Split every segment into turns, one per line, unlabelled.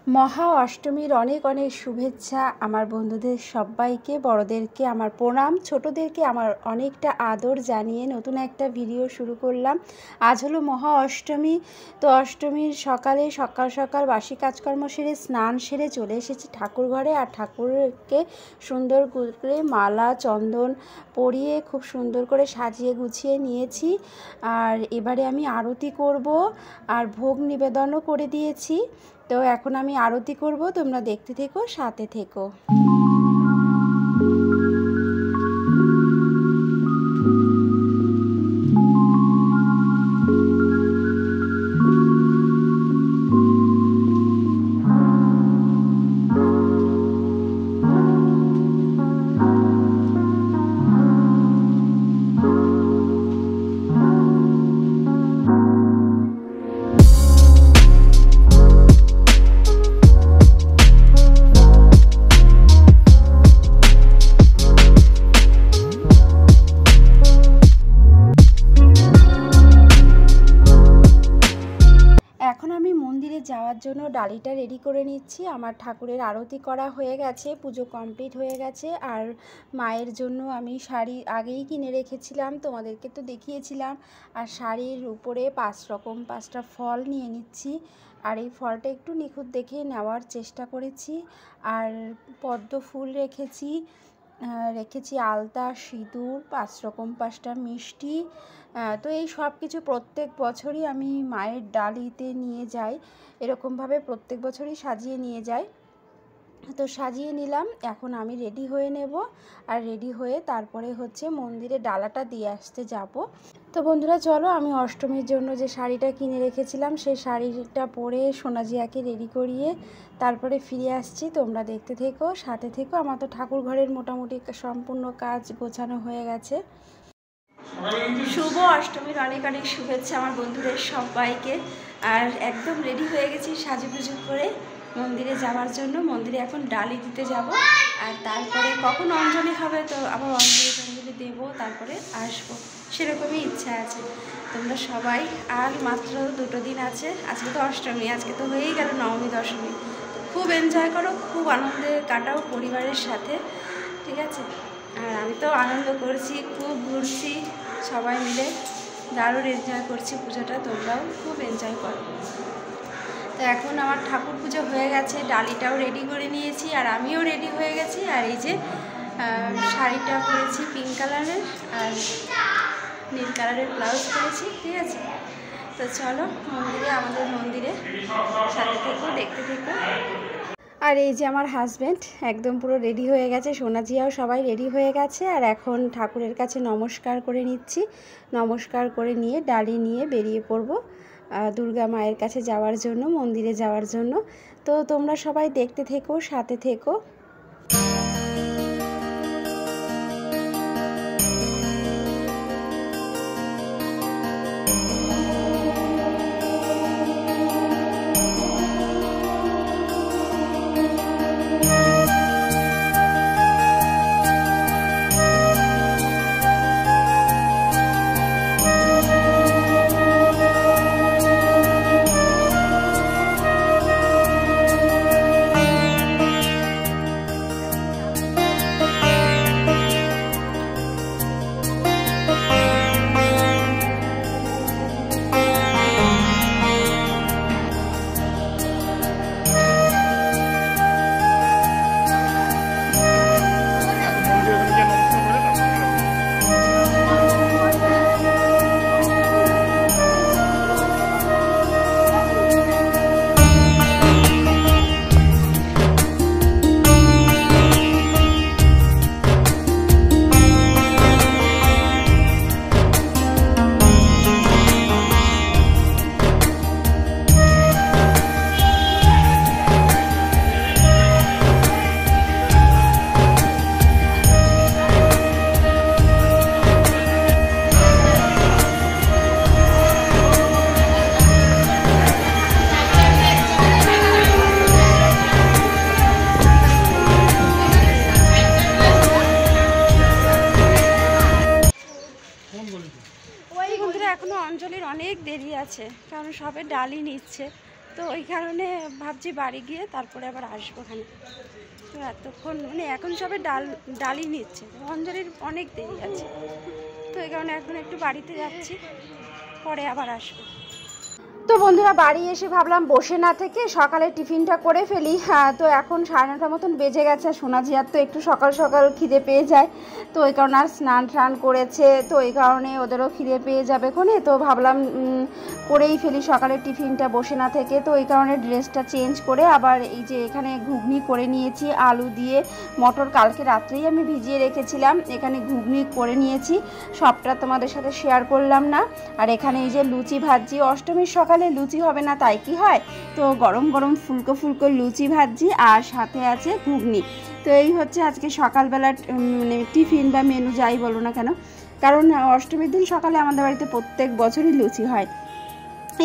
মহা অষ্টমীর অনেক অনেক শুভেচ্ছা আমার বন্ধুদের সবাইকে, বড়দেরকে আমার প্রণাম, ছোটদেরকে আমার অনেকটা আদর জানিয়ে নতুন একটা ভিডিও শুরু করলাম। আজ হলো মহা অষ্টমী। তো অষ্টমীর সকালে সকাল সকাল বাসি কাজকর্ম সেরে স্নান সেরে চলে এসেছি ঠাকুর ঘরে। আর ঠাকুরকে সুন্দর করে মালা চন্দন পরিয়ে খুব সুন্দর করে সাজিয়ে গুছিয়ে নিয়েছি। আর এবারে আমি আরতি করব আর ভোগ নিবেদনও করে দিয়েছি। তো এখন আমি আরতি করব, তোমরা দেখতে থেকো, সাথে থেকো। এখন আমি মন্দিরে যাওয়ার জন্য ডালিটা রেডি করে নিচ্ছি। আমার ঠাকুরের আরতি করা হয়ে গেছে, পুজো কমপ্লিট হয়ে গেছে। আর মায়ের জন্য আমি শাড়ি আগেই কিনে রেখেছিলাম, তোমাদেরকে তো দেখিয়েছিলাম। আর শাড়ির উপরে 5টা ফল নিয়ে নিচ্ছি। আর এই ফলটা একটু নিখুঁত দেখে নেওয়ার চেষ্টা করেছি। আর পদ্ম ফুল রেখেছি, আলতা, সিঁদুর, 5টা মিষ্টি। তো এই সব কিছু প্রত্যেক বছরই আমি মায়ের ডালিতে নিয়ে যাই, এরকমভাবে প্রত্যেক বছরই সাজিয়ে নিয়ে যাই। তো সাজিয়ে নিলাম, এখন আমি রেডি হয়ে নেব। আর রেডি হয়ে তারপরে হচ্ছে মন্দিরে ডালাটা দিয়ে আসতে যাব। তো বন্ধুরা চলো, আমি অষ্টমীর জন্য যে শাড়িটা কিনে রেখেছিলাম সেই শাড়িটা পরে সোনাজিয়াকে রেডি করিয়ে তারপরে ফিরে আসছি। তোমরা দেখতে থেকো, সাথে থেকো। আমার তো ঠাকুর ঘরের মোটামুটি সম্পূর্ণ কাজ গোছানো হয়ে গেছে। শুভ অষ্টমীর অনেক অনেক শুভেচ্ছা আমার বন্ধুদের সবাইকে। আর একদম রেডি হয়ে গেছি সাজুগুজু করে মন্দিরে যাওয়ার জন্য। মন্দিরে এখন ডালি দিতে যাব। আর তারপরে কখন অঞ্জলি হবে তো আবার অঞ্জলি দেবো, তারপরে আসবো, সেরকমই ইচ্ছা আছে। তোমরা সবাই, আর মাত্র 2 দিন আছে। আজকে তো অষ্টমী, আজকে তো হয়েই গেল নবমী দশমী। খুব এনজয় করো, খুব আনন্দে কাটাও পরিবারের সাথে, ঠিক আছে? আর আমি তো আনন্দ করছি, খুব ঘুরছি সবাই মিলে, দারুণ এনজয় করছি পুজোটা। তোমরাও খুব এনজয় করো। তো এখন আমার ঠাকুর পুজো হয়ে গেছে, ডালিটাও রেডি করে নিয়েছি, আর আমিও রেডি হয়ে গেছি। আর এই যে শাড়িটা পরেছি পিঙ্ক কালারের, আর নীল কালারের ব্লাউজ পরেছি, ঠিক আছে? তো চলো মন্দিরে, আমাদের মন্দিরে সাথে থেকো, দেখতে থেকো। আর এই যে আমার হাজব্যান্ড একদম পুরো রেডি হয়ে গেছে, সোনাজিয়াও সবাই রেডি হয়ে গেছে। আর এখন ঠাকুরের কাছে নমস্কার করে নিচ্ছি। নমস্কার করে নিয়ে ডালি নিয়ে বেরিয়ে পড়ব দুর্গা মায়ের কাছে যাওয়ার জন্য, মন্দিরে যাওয়ার জন্য। তো তোমরা সবাই দেখতে থেকো, সাথে থেকো। অঞ্জলির অনেক দেরি আছে, কারণ সবে ডালি নিচ্ছে। তো ওই কারণে ভাবছি বাড়ি গিয়ে তারপরে আবার আসবো ওখানে। তো এতক্ষণ মানে এখন সবে ডালি নিচ্ছে, অঞ্জলির অনেক দেরি আছে, তো এই কারণে এখন একটু বাড়িতে যাচ্ছি, পরে আবার আসবো। তো বন্ধুরা বাড়ি এসে ভাবলাম বসে না থেকে সকালে টিফিনটা করে ফেলি। তো এখন 9:30 মতন বেজে গেছে। সোনাঝিয়ার তো একটু সকাল সকাল খিদে পেয়ে যায়, তো ওই কারণে আর স্নান টান করেছে, তো ওই কারণে ওদেরও খিদে পেয়ে যাবে কোনে, তো ভাবলাম করেই ফেলি সকালে টিফিনটা বসে না থেকে। তো ওই কারণে ড্রেসটা চেঞ্জ করে আবার এই যে এখানে ঘুগনি করে নিয়েছি আলু দিয়ে, মটর কালকে রাত্রেই আমি ভিজিয়ে রেখেছিলাম, এখানে ঘুগনি করে নিয়েছি, সবটা তোমাদের সাথে শেয়ার করলাম না। আর এখানে এই যে লুচি ভাজছি, অষ্টমীর সকালে লুচি হবে না তাই কি হয়, তো গরম গরম ফুলকো ফুলকো লুচি ভাজছি আর সাথে আছে ঘুগনি। তো এই হচ্ছে আজকে সকালবেলা মানে টিফিন বা মেনু যাই বলো না কেন, কারণ অষ্টমীর দিন সকালে আমাদের বাড়িতে প্রত্যেক বছরই লুচি হয়,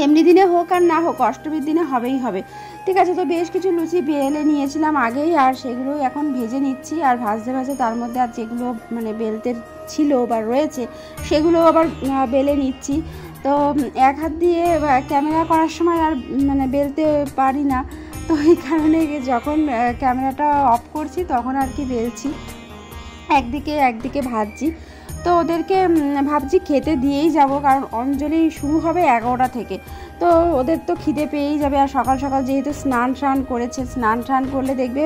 এমনি দিনে হোক আর না হোক অষ্টমীর দিনে হবেই হবে। ঠিক আছে, তো বেশ কিছু লুচি বেলে নিয়েছিলাম আগেই, আর সেগুলো এখন ভেজে নিচ্ছি, আর ভাজতে ভাজতে তার মধ্যে আর যেগুলো মানে বেলতে ছিল বা রয়েছে সেগুলো আবার বেলে নিচ্ছি। তো এক হাত দিয়ে ক্যামেরা করার সময় আর মানে বেলতে পারি না, তো এই কারণে যখন ক্যামেরাটা অফ করছি তখন আর কি বেলছি, একদিকে ভাজছি। তো ওদেরকে ভাবছি খেতে দিয়েই যাব, কারণ অঞ্জলি শুরু হবে 11টা থেকে, তো ওদের তো খিদে পেয়েই যাবে। আর সকাল সকাল যেহেতু স্নান করেছে, স্নান করলে দেখবে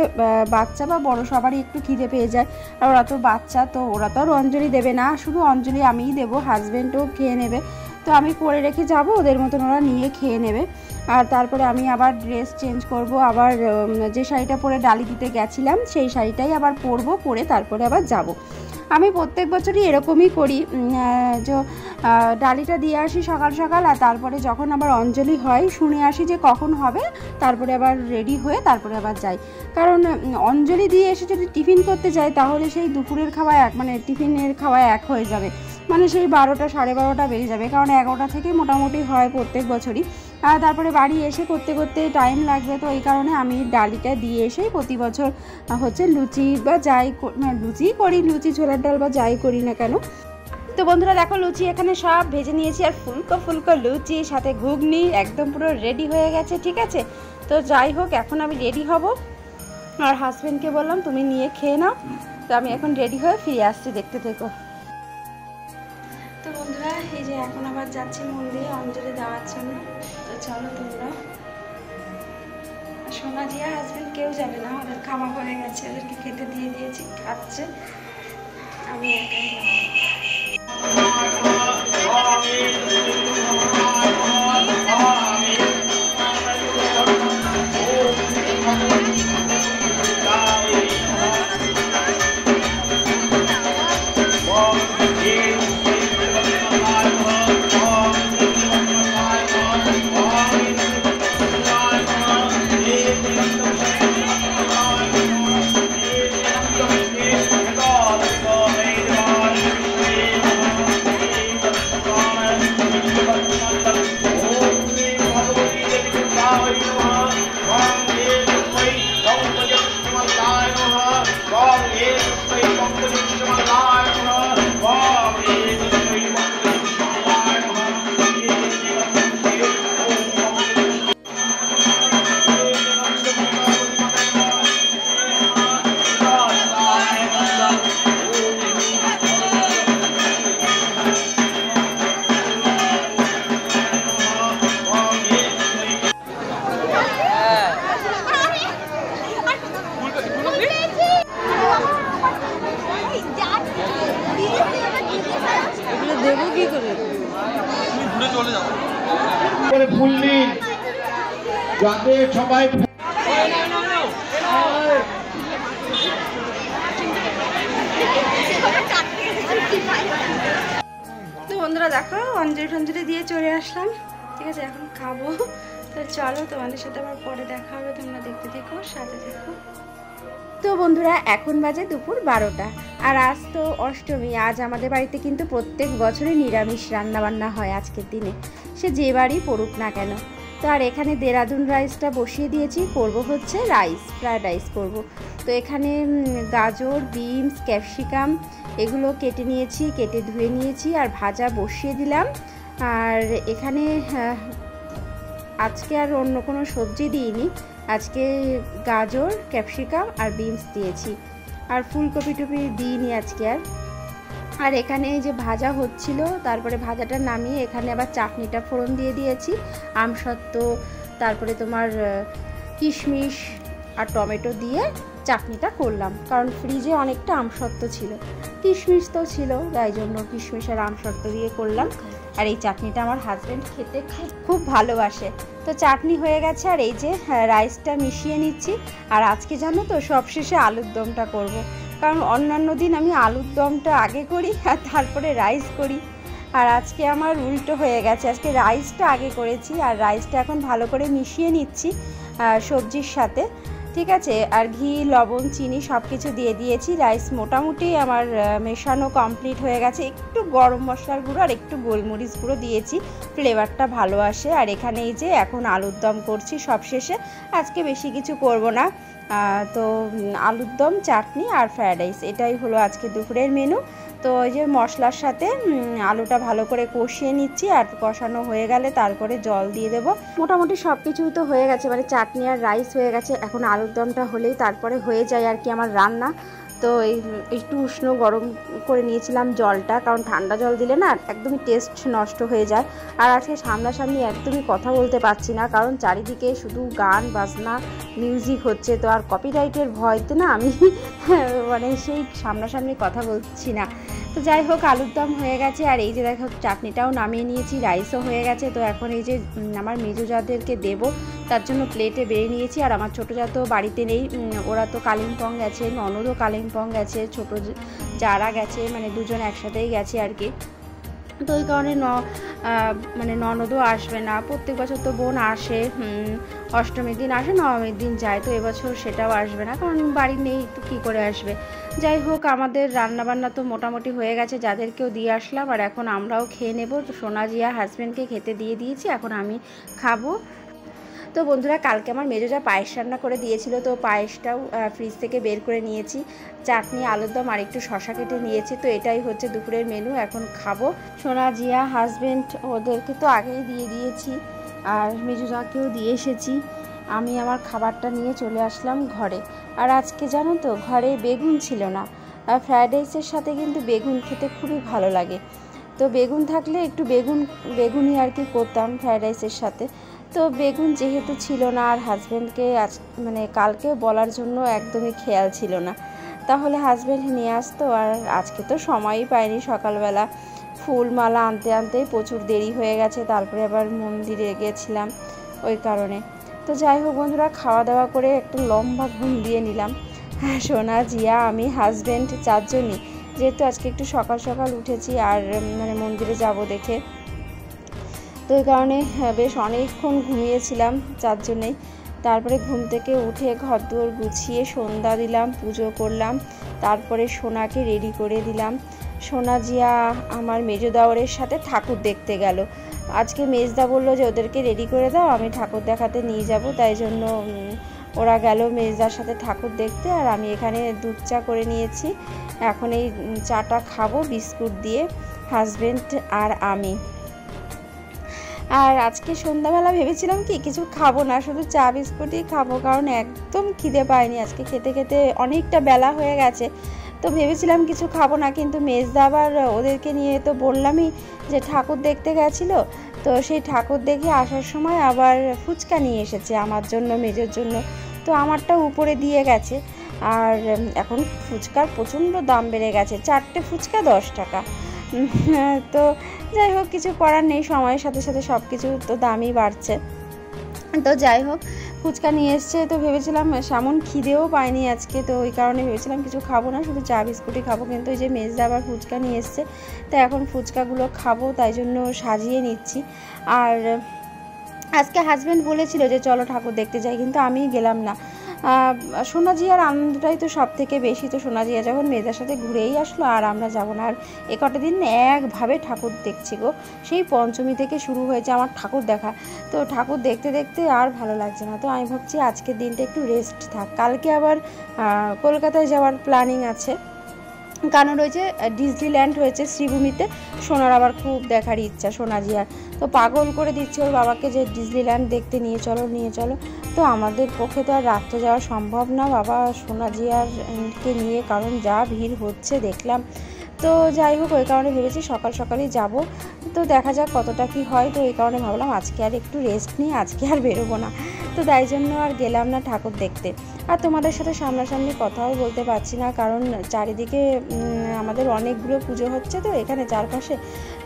বাচ্চা বা বড় সবারই একটু খিদে পেয়ে যায়, আর ওরা তো বাচ্চা, তো ওরা তো আর অঞ্জলি দেবে না, শুধু অঞ্জলি আমিই দেবো, হাজব্যান্ডও খেয়ে নেবে। তো আমি করে রেখে যাব, ওদের মতন ওরা নিয়ে খেয়ে নেবে। আর তারপরে আমি আবার ড্রেস চেঞ্জ করব, আবার যে শাড়িটা পরে ডালি দিতে গেছিলাম সেই শাড়িটাই আবার পরবো, পরে তারপরে আবার যাব। আমি প্রত্যেক বছরই এরকমই করি, যে ডালিটা দিয়ে আসি সকাল সকাল, আর তারপরে যখন আবার অঞ্জলি হয় শুনে আসি যে কখন হবে, তারপরে আবার রেডি হয়ে তারপরে আবার যাই। কারণ অঞ্জলি দিয়ে এসে যদি টিফিন করতে যাই তাহলে সেই দুপুরের খাওয়া মানে টিফিনের খাওয়া এক হয়ে যাবে, মানে সেই 12টা 12:30 বেজে যাবে, কারণ 11টা থেকে মোটামুটি হয় প্রত্যেক বছরই। আর তারপরে বাড়ি এসে করতে করতে টাইম লাগবে, তো এই কারণে আমি ডালিটা দিয়ে এসেই প্রতি বছর হচ্ছে লুচি বা যাই লুচি করি, লুচি ছোলার ডাল বা যাই করি না কেন। তো বন্ধুরা দেখো লুচি এখানে সব ভেজে নিয়েছি, আর ফুলকো ফুলকো লুচি সাথে ঘুগনি একদম পুরো রেডি হয়ে গেছে। ঠিক আছে, তো যাই হোক এখন আমি রেডি হব, আর হাজব্যান্ডকে বললাম তুমি নিয়ে খেয়ে নাও, তো আমি এখন রেডি হয়ে ফিরে আসছি, দেখতে থেকো। তো বন্ধুরা এই যে এখন আবার যাচ্ছি মন্দিরে অঞ্জলি দেওয়ার জন্য, তো চলো তোমরা। সোনাজি আর হাজব্যান্ড কেউ যাবে না, ওদের খাওয়া হয়ে গেছে, ওদেরকে খেতে দিয়ে দিয়েছি, খাচ্ছে, আমি একাই যাবো। দেবো কি করে, ঘুরে চলে যাবো ফুললি যাতে সবাই। তো বন্ধুরা দেখো অঞ্জলি টঞ্জলি দিয়ে চলে আসলাম, ঠিক আছে এখন খাবো, তো চলো তোমাদের সাথে আবার পরে দেখা হবে, তোমরা দেখতে থেকো, সাথে দেখো। তো বন্ধুরা এখন বাজে দুপুর 12টা, আর আজ তো অষ্টমী, আজ আমাদের বাড়িতে কিন্তু প্রত্যেক বছরই নিরামিষ রান্নাবান্না হয় আজকের দিনে, সে যে বাড়ি পড়ুক না কেন। তো আর এখানে দেরাদুন রাইসটা বসিয়ে দিয়েছি, করব হচ্ছে রাইস, ফ্রায়েড রাইস করব। তো এখানে গাজর, বিনস, ক্যাপসিকাম এগুলো কেটে নিয়েছি, কেটে ধুয়ে নিয়েছি, আর ভাজা বসিয়ে দিলাম। আর এখানে আজকে আর অন্য কোনো সবজি দিইনি, আজকে গাজর, ক্যাপসিকাম আর বিনস দিয়েছি, আর ফুলকপি টপি দিইনি আজকে আর। আর এখানে এই যে ভাজা হচ্ছিল, তারপরে ভাজাটা নামিয়ে এখানে আবার চাটনিটা ফোড়ন দিয়ে দিয়েছি, আমসত্ত্ব, তারপরে তোমার কিশমিশ আর টমেটো দিয়ে চাটনিটা করলাম, কারণ ফ্রিজে অনেকটা আমসত্ত্ব ছিল, কিশমিশ তো ছিল, তাই জন্য কিশমিশ আর আমসত্ত্ব দিয়ে করলাম। আর এই চাটনিটা আমার হাজব্যান্ড খেতে খুব ভালোবাসে। তো চাটনি হয়ে গেছে, আর এই যে রাইসটা মিশিয়ে নিচ্ছি। আর আজকে জানো তো সবশেষে আলুর দমটা করব, কারণ অন্যান্য দিন আমি আলুর দমটা আগে করি আর তারপরে রাইস করি, আর আজকে আমার উল্টো হয়ে গেছে, আজকে রাইসটা আগে করেছি আর রাইসটা এখন ভালো করে মিশিয়ে নিচ্ছি সবজির সাথে, ঠিক আছে। আর ঘি, লবণ, চিনি সব কিছু দিয়ে দিয়েছি। রাইস মোটামুটি আমার মেশানো কমপ্লিট হয়ে গেছে। একটু গরম মশলার গুঁড়ো আর একটু গোলমরিচ গুঁড়ো দিয়েছি, ফ্লেভারটা ভালো আসে। আর এখানে এই যে এখন আলুর দম করছি সবশেষে, আজকে বেশি কিছু করব না। তো আলুর দম, চাটনি আর ফ্রায়েড রাইস, এটাই হলো আজকে দুপুরের মেনু। তো ওই যে মশলার সাথে আলুটা ভালো করে কষিয়ে নিচ্ছি, আর কষানো হয়ে গেলে তারপরে জল দিয়ে দেবো। মোটামুটি সব কিছুই তো হয়ে গেছে, মানে চাটনি আর রাইস হয়ে গেছে, এখন আলুর দমটা হলেই তারপরে হয়ে যায় আর কি আমার রান্না। তো একটু উষ্ণ গরম করে নিয়েছিলাম জলটা, কারণ ঠান্ডা জল দিলে না একদমই টেস্ট নষ্ট হয়ে যায়। আর আজকে সামনাসামনি একদমই কথা বলতে পারছি না, কারণ চারিদিকে শুধু গান বাজনা মিউজিক হচ্ছে, তো আর কপিরাইটের ভয়তে না আমি মানে সেই সামনাসামনি কথা বলছি না। তো যাই হোক, আলুর দম হয়ে গেছে, আর এই যে দেখো চাটনিটাও নামিয়ে নিয়েছি, রাইসও হয়ে গেছে। তো এখন এই যে আমার মেজো জাদেরকে দেবো, তার জন্য প্লেটে বেড়ে নিয়েছি। আর আমার ছোটো যা তো বাড়িতে নেই, ওরা তো কালিম্পং গেছে, ননদও কালিম্পং গেছে, ছোটো যারা গেছে, মানে দুজন একসাথেই গেছে আর কি। তো ওই কারণে মানে ননদও আসবে না, প্রত্যেক বছর তো বোন আসে, অষ্টমীর দিন আসে, নবমীর দিন যায়, তো এবছর সেটাও আসবে না, কারণ বাড়ি নেই, তো কী করে আসবে। যাই হোক, আমাদের রান্নাবান্না তো মোটামুটি হয়ে গেছে, যাদেরকেও দিয়ে আসলাম, আর এখন আমরাও খেয়ে নেব। তো সোনাজিয়া হাজব্যান্ডকে খেতে দিয়ে দিয়েছি, এখন আমি খাবো। তো বন্ধুরা, কালকে আমার মেজো যা পায়েস রান্না করে দিয়েছিল, তো পায়েসটাও ফ্রিজ থেকে বের করে নিয়েছি, চাটনি, আলুর দম আর একটু শশা কেটে নিয়েছি। তো এটাই হচ্ছে দুপুরের মেনু, এখন খাবো। সোনা, জিয়া, হাজব্যান্ড ওদেরকে তো আগেই দিয়ে দিয়েছি, আর মেজো যাকেও দিয়ে এসেছি। আমি আমার খাবারটা নিয়ে চলে আসলাম ঘরে। আর আজকে জানো তো ঘরে বেগুন ছিল না, আর ফ্রায়েড রাইসের সাথে কিন্তু বেগুন খেতে খুবই ভালো লাগে। তো বেগুন থাকলে একটু বেগুনি আর কি করতাম ফ্রায়েড রাইসের সাথে। তো বেগুন যেহেতু ছিল না, আর হাজব্যান্ডকে মানে কালকে বলার জন্য একদমই খেয়াল ছিল না, তাহলে হাজব্যান্ড নিয়ে আসতো। আর আজকে তো সময়ই পাইনি, সকালবেলা ফুলমালা আনতে আনতেই প্রচুর দেরি হয়ে গেছে, তারপরে আবার মন্দিরে গেছিলাম ওই কারণে। তো যাই হোক বন্ধুরা, খাওয়া দাওয়া করে একটা লম্বা ঘুম দিয়ে নিলাম। হ্যাঁ, সোনা, জিয়া, আমি, হাজব্যান্ড চারজনই, যেহেতু আজকে একটু সকাল সকাল উঠেছি, আর মানে মন্দিরে যাব দেখে, তো এই কারণে বেশ অনেকক্ষণ ঘুমিয়েছিলাম চারজনেই। তারপরে ঘুম থেকে উঠে ঘরদুয়ার গুছিয়ে সন্ধ্যা দিলাম, পুজো করলাম, তারপরে সোনাকে রেডি করে দিলাম। সোনা, জিয়া আমার মেজো দেওরের সাথে ঠাকুর দেখতে গেল। আজকে মেজদা বললো যে ওদেরকে রেডি করে দাও, আমি ঠাকুর দেখাতে নিয়ে যাব, তাই জন্য ওরা গেল মেজদার সাথে ঠাকুর দেখতে। আর আমি এখানে দুধ চা করে নিয়েছি, এখন এই চাটা খাবো বিস্কুট দিয়ে, হাজব্যান্ড আর আমি। আর আজকে সন্ধ্যাবেলা ভেবেছিলাম কি কিছু খাবো না, শুধু চা বিস্কুটই খাবো, কারণ একদম খিদে পাইনি আজকে, খেতে খেতে অনেকটা বেলা হয়ে গেছে। তো ভেবেছিলাম কিছু খাবো না, কিন্তু মেজদা আবার ওদেরকে নিয়ে তো বললামই যে ঠাকুর দেখতে গেছিলো, তো সেই ঠাকুর দেখে আসার সময় আবার ফুচকা নিয়ে এসেছে আমার জন্য, মেজোর জন্য। তো আমারটা উপরে দিয়ে গেছে, আর এখন ফুচকার প্রচণ্ড দাম বেড়ে গেছে, 4টে ফুচকা 10 টাকা। তো যাই হোক, কিছু করার নেই, সময়ের সাথে সাথে সব কিছু তো দামই বাড়ছে। তো যাই হোক, ফুচকা নিয়ে এসছে, তো ভেবেছিলাম সেমন খিদেও পাইনি আজকে, তো ওই কারণে ভেবেছিলাম কিছু খাবো না, শুধু চা বিস্কুটই খাবো। কিন্তু ওই যে মেজদা আবার ফুচকা নিয়ে এসছে, তো এখন ফুচকাগুলো খাবো, তাই জন্য সাজিয়ে নিচ্ছি। আর আজকে হাজব্যান্ড বলেছিল যে চলো ঠাকুর দেখতে যাই, কিন্তু আমি গেলাম না। সোনাজিয়ার আনন্দটাই তো সব থেকে বেশি, তো সোনাজিয়া যখন মেয়েদের সাথে ঘুরেই আসলো, আর আমরা যাবো না। আর এ কটা দিন একভাবে ঠাকুর দেখছি গো, সেই পঞ্চমী থেকে শুরু হয়েছে আমার ঠাকুর দেখা। তো ঠাকুর দেখতে দেখতে আর ভালো লাগছে না, তো আমি ভাবছি আজকের দিনটা একটু রেস্ট থাক, কালকে আবার কলকাতায় যাওয়ার প্ল্যানিং আছে। কারণ রয়েছে ডিজনিল্যান্ড হয়েছে শ্রীভূমিতে, সোনার আবার খুব দেখার ইচ্ছা, সোনাজিয়ার তো পাগল করে দিচ্ছে ওর বাবাকে যে ডিজনিল্যান্ড দেখতে নিয়ে চলো নিয়ে চলো। তো আমাদের পক্ষে তো আর রাত্রে যাওয়া সম্ভব না বাবা সোনাজিয়ারকে নিয়ে, কারণ যা ভিড় হচ্ছে দেখলাম। তো যাই হোক ওই কারণে ভেবেছি সকাল সকালই যাব, তো দেখা যাক কতটা কি হয়। তো এই কারণে ভাবলাম আজকে আর একটু রেস্ট নিই, আজকে আর বেরোবো না, তো তাই জন্য আর গেলাম না ঠাকুর দেখতে। আর তোমাদের সাথে সামনাসামনি কথাও বলতে পারছি না, কারণ চারিদিকে আমাদের অনেকগুলো পুজো হচ্ছে তো এখানে চারপাশে,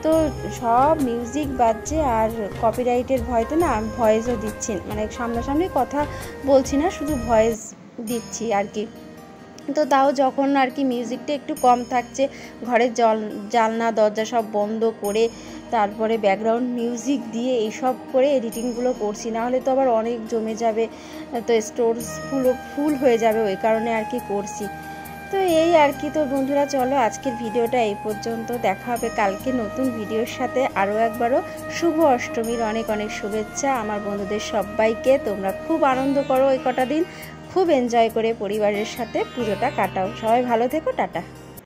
তো সব মিউজিক বাজছে আর কপিরাইটের ভয়তে না ভয়েসও দিচ্ছি, মানে সামনাসামনি কথা বলছি না, শুধু ভয়েস দিচ্ছি আর কি। তো তাও যখন আর কি মিউজিকটা একটু কম থাকছে, ঘরের জানলা দরজা সব বন্ধ করে তারপরে ব্যাকগ্রাউন্ড মিউজিক দিয়ে এইসব করে এডিটিংগুলো করছি, নাহলে তো আবার অনেক জমে যাবে, তো স্টোরেজ ফুল হয়ে যাবে, ওই কারণে আর কি করছি। তো এই আর কি। তো বন্ধুরা চলো আজকের ভিডিওটা এই পর্যন্ত, দেখা হবে কালকে নতুন ভিডিওর সাথে। আরও একবারও শুভ অষ্টমীর অনেক অনেক শুভেচ্ছা আমার বন্ধুদের সবাইকে। তোমরা খুব আনন্দ করো ওই কটা দিন, খুব এনজয় করে পরিবারের সাথে পুজোটা কাটাও। সবাই ভালো থেকো, টাটা।